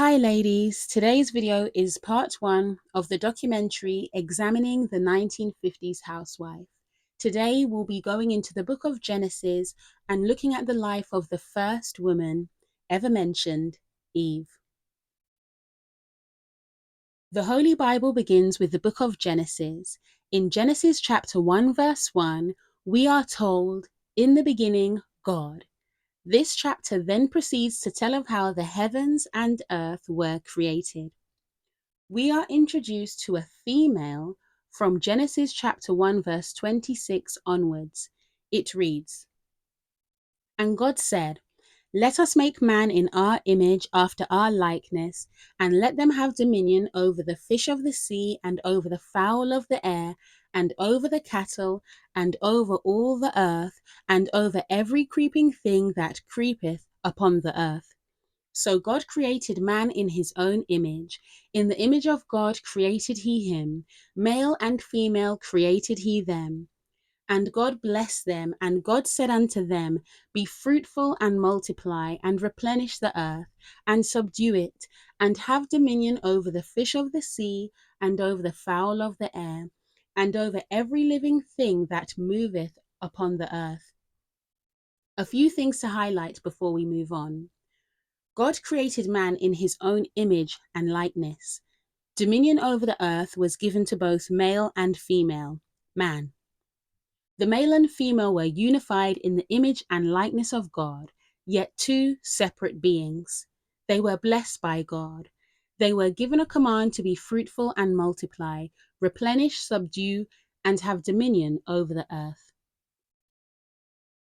Hi ladies, today's video is part 1 of the documentary examining the 1950s housewife. Today we'll be going into the book of Genesis and looking at the life of the first woman ever mentioned, Eve. The Holy Bible begins with the book of Genesis. In Genesis chapter 1 verse 1, we are told, "In the beginning, God." This chapter then proceeds to tell of how the heavens and earth were created. We are introduced to a female from Genesis chapter 1 verse 26 onwards. It reads, "And God said, Let us make man in our image after our likeness, and let them have dominion over the fish of the sea, and over the fowl of the air, and over the cattle, and over all the earth, and over every creeping thing that creepeth upon the earth." So God created man in his own image. In the image of God created he him. Male and female created he them. And God blessed them, and God said unto them, Be fruitful and multiply, and replenish the earth, and subdue it, and have dominion over the fish of the sea, and over the fowl of the air, and over every living thing that moveth upon the earth. A few things to highlight before we move on. God created man in his own image and likeness. Dominion over the earth was given to both male and female, man. The male and female were unified in the image and likeness of God, yet two separate beings. They were blessed by God. They were given a command to be fruitful and multiply, replenish, subdue, and have dominion over the earth.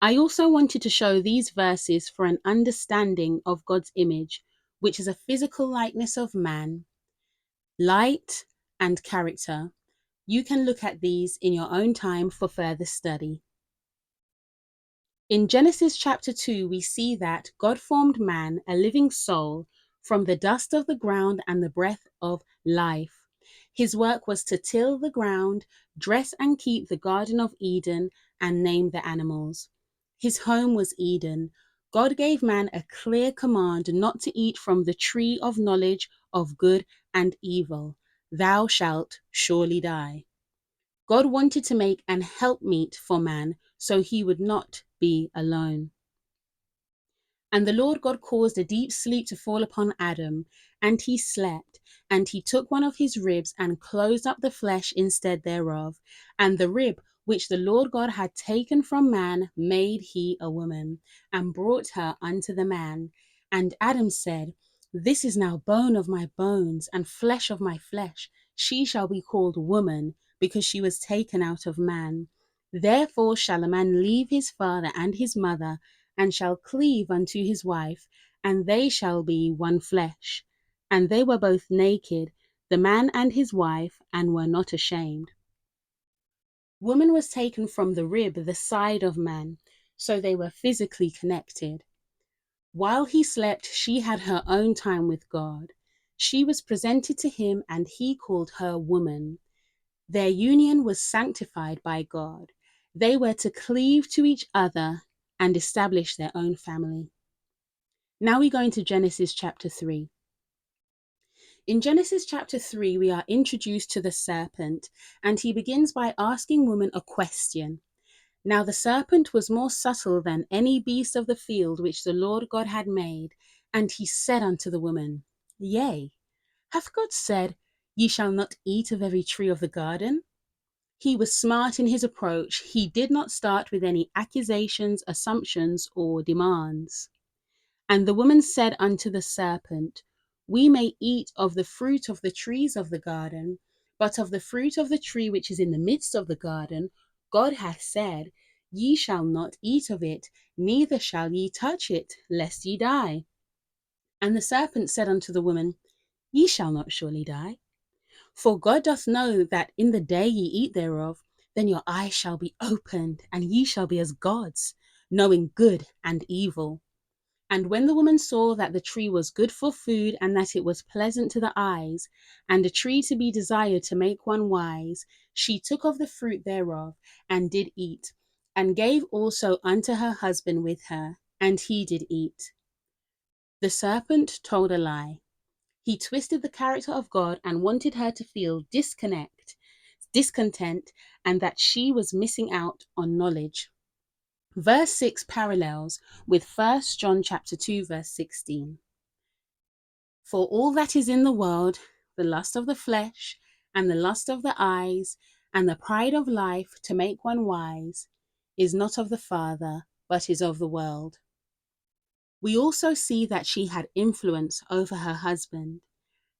I also wanted to show these verses for an understanding of God's image, which is a physical likeness of man, light, and character. You can look at these in your own time for further study. In Genesis chapter 2, we see that God formed man, a living soul, from the dust of the ground and the breath of life. His work was to till the ground, dress and keep the Garden of Eden, and name the animals. His home was Eden. God gave man a clear command not to eat from the tree of knowledge of good and evil. Thou shalt surely die. God wanted to make an helpmeet for man so he would not be alone. And the Lord God caused a deep sleep to fall upon Adam, and he slept. And he took one of his ribs and closed up the flesh instead thereof. And the rib which the Lord God had taken from man made he a woman, and brought her unto the man. And Adam said, This is now bone of my bones, and flesh of my flesh. She shall be called woman, because she was taken out of man. Therefore shall a man leave his father and his mother, and shall cleave unto his wife, and they shall be one flesh. And they were both naked, the man and his wife, and were not ashamed. Woman was taken from the rib, the side of man, so they were physically connected. While he slept, she had her own time with God. She was presented to him, and he called her woman. Their union was sanctified by God. They were to cleave to each other and establish their own family. Now we go into Genesis chapter 3. In Genesis chapter 3, we are introduced to the serpent, and he begins by asking woman a question. Now the serpent was more subtle than any beast of the field which the Lord God had made, and he said unto the woman, Yea, hath God said, Ye shall not eat of every tree of the garden? He was smart in his approach. He did not start with any accusations, assumptions, or demands. And the woman said unto the serpent, We may eat of the fruit of the trees of the garden, but of the fruit of the tree which is in the midst of the garden, God hath said, Ye shall not eat of it, neither shall ye touch it, lest ye die. And the serpent said unto the woman, Ye shall not surely die. For God doth know that in the day ye eat thereof, then your eyes shall be opened, and ye shall be as gods, knowing good and evil. And when the woman saw that the tree was good for food, and that it was pleasant to the eyes, and a tree to be desired to make one wise, she took of the fruit thereof, and did eat, and gave also unto her husband with her, and he did eat. The serpent told a lie. He twisted the character of God and wanted her to feel discontent, and that she was missing out on knowledge. Verse 6 parallels with 1 John chapter 2 verse 16. For all that is in the world, the lust of the flesh, and the lust of the eyes, and the pride of life to make one wise, is not of the Father, but is of the world. We also see that she had influence over her husband.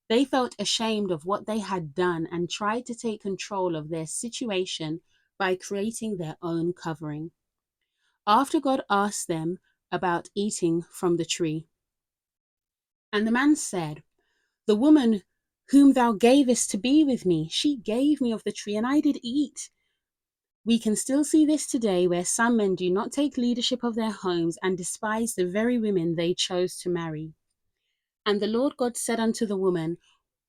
They felt ashamed of what they had done and tried to take control of their situation by creating their own covering. After God asked them about eating from the tree, and the man said, "The woman whom thou gavest to be with me, she gave me of the tree, and I did eat." We can still see this today, where some men do not take leadership of their homes and despise the very women they chose to marry. And the Lord God said unto the woman,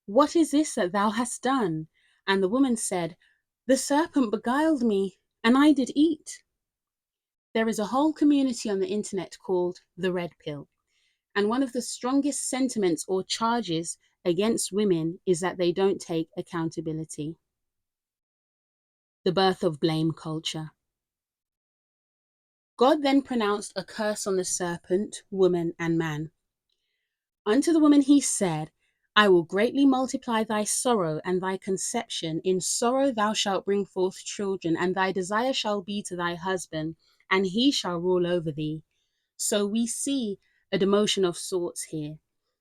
"What is this that thou hast done?" And the woman said, "The serpent beguiled me, and I did eat." There is a whole community on the internet called the Red Pill. And one of the strongest sentiments or charges against women is that they don't take accountability. The birth of blame culture. God then pronounced a curse on the serpent, woman, and man. Unto the woman he said, "I will greatly multiply thy sorrow and thy conception. In sorrow thou shalt bring forth children, and thy desire shall be to thy husband, and he shall rule over thee." So we see a demotion of sorts here.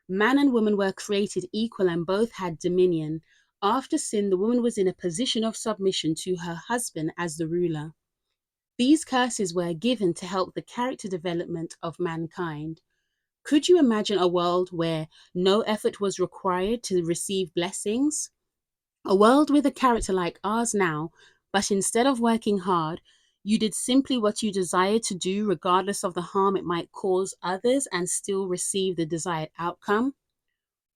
Man and woman were created equal and both had dominion. After sin, the woman was in a position of submission to her husband as the ruler. These curses were given to help the character development of mankind. Could you imagine a world where no effort was required to receive blessings? A world with a character like ours now, but instead of working hard, you did simply what you desired to do, regardless of the harm it might cause others, and still receive the desired outcome?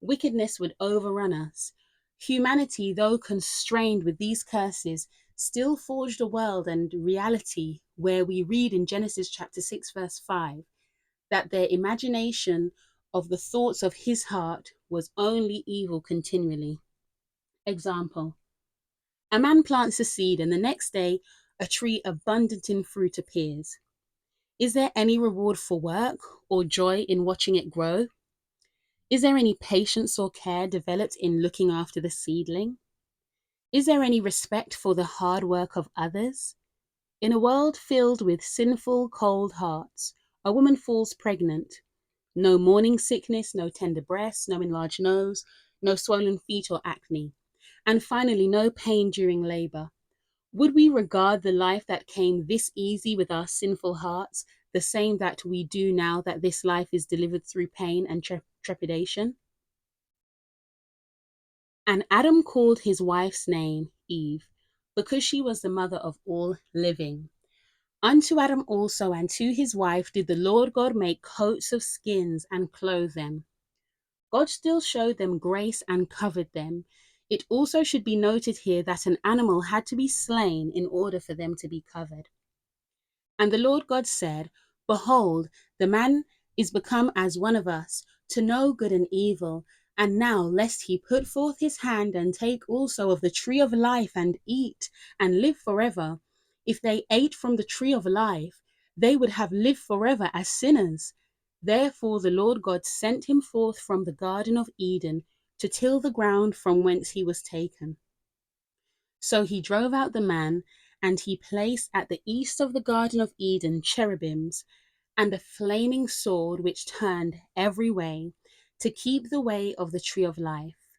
Wickedness would overrun us. Humanity, though constrained with these curses, still forged a world and reality where we read in Genesis chapter 6, verse 5, that their imagination of the thoughts of his heart was only evil continually. Example: a man plants a seed, and the next day a tree abundant in fruit appears. Is there any reward for work or joy in watching it grow? Is there any patience or care developed in looking after the seedling? Is there any respect for the hard work of others? In a world filled with sinful, cold hearts, a woman falls pregnant. No morning sickness, no tender breasts, no enlarged nose, no swollen feet or acne. And finally, no pain during labor. Would we regard the life that came this easy with our sinful hearts the same that we do now that this life is delivered through pain and trepidation? And Adam called his wife's name Eve, because she was the mother of all living. Unto Adam also and to his wife did the Lord God make coats of skins and clothe them. God still showed them grace and covered them. It also should be noted here that an animal had to be slain in order for them to be covered. And the Lord God said, "Behold, the man is become as one of us, to know good and evil. And now, lest he put forth his hand and take also of the tree of life and eat and live forever. If they ate from the tree of life, they would have lived forever as sinners. Therefore the Lord God sent him forth from the Garden of Eden to till the ground from whence he was taken. So he drove out the man, and he placed at the east of the Garden of Eden cherubims, and a flaming sword which turned every way, to keep the way of the tree of life.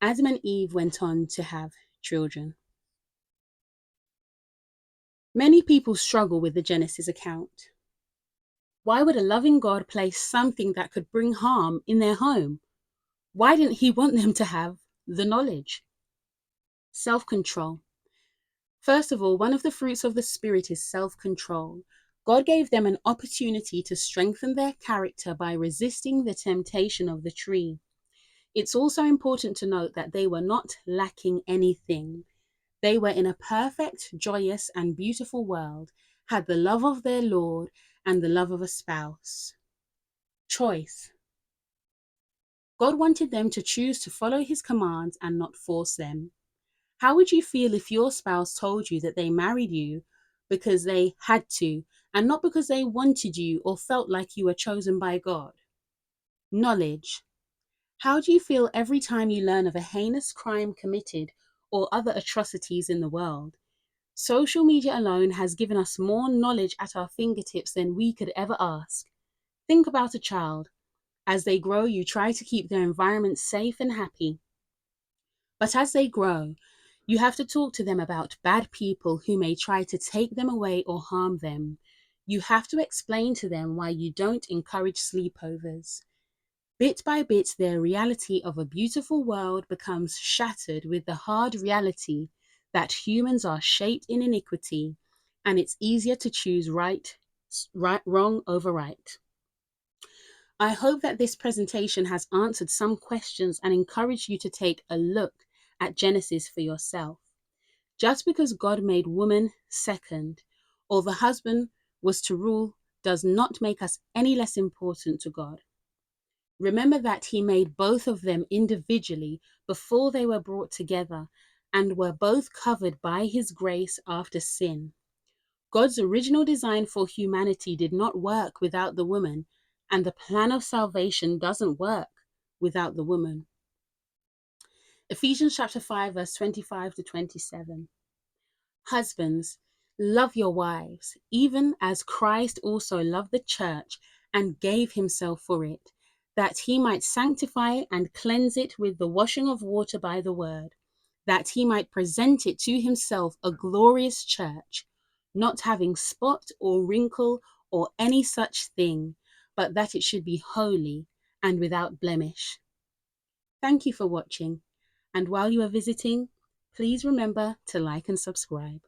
Adam and Eve went on to have children." Many people struggle with the Genesis account. Why would a loving God place something that could bring harm in their home? Why didn't he want them to have the knowledge? Self-control. First of all, one of the fruits of the Spirit is self-control. God gave them an opportunity to strengthen their character by resisting the temptation of the tree. It's also important to note that they were not lacking anything. They were in a perfect, joyous, and beautiful world, had the love of their Lord and the love of a spouse. Choice. God wanted them to choose to follow his commands and not force them. How would you feel if your spouse told you that they married you because they had to and not because they wanted you or felt like you were chosen by God? Knowledge. How do you feel every time you learn of a heinous crime committed or other atrocities in the world? Social media alone has given us more knowledge at our fingertips than we could ever ask. Think about a child. As they grow, you try to keep their environment safe and happy. But as they grow, you have to talk to them about bad people who may try to take them away or harm them. You have to explain to them why you don't encourage sleepovers. Bit by bit, their reality of a beautiful world becomes shattered with the hard reality that humans are shaped in iniquity, and it's easier to choose wrong over right. I hope that this presentation has answered some questions and encouraged you to take a look at Genesis for yourself. Just because God made woman second, or the husband was to rule, does not make us any less important to God. Remember that he made both of them individually before they were brought together and were both covered by his grace after sin. God's original design for humanity did not work without the woman, and the plan of salvation doesn't work without the woman. Ephesians chapter 5, verse 25 to 27. Husbands, love your wives, even as Christ also loved the church and gave himself for it, that he might sanctify and cleanse it with the washing of water by the word, that he might present it to himself a glorious church, not having spot or wrinkle or any such thing, but that it should be holy and without blemish. Thank you for watching, and while you are visiting, please remember to like and subscribe.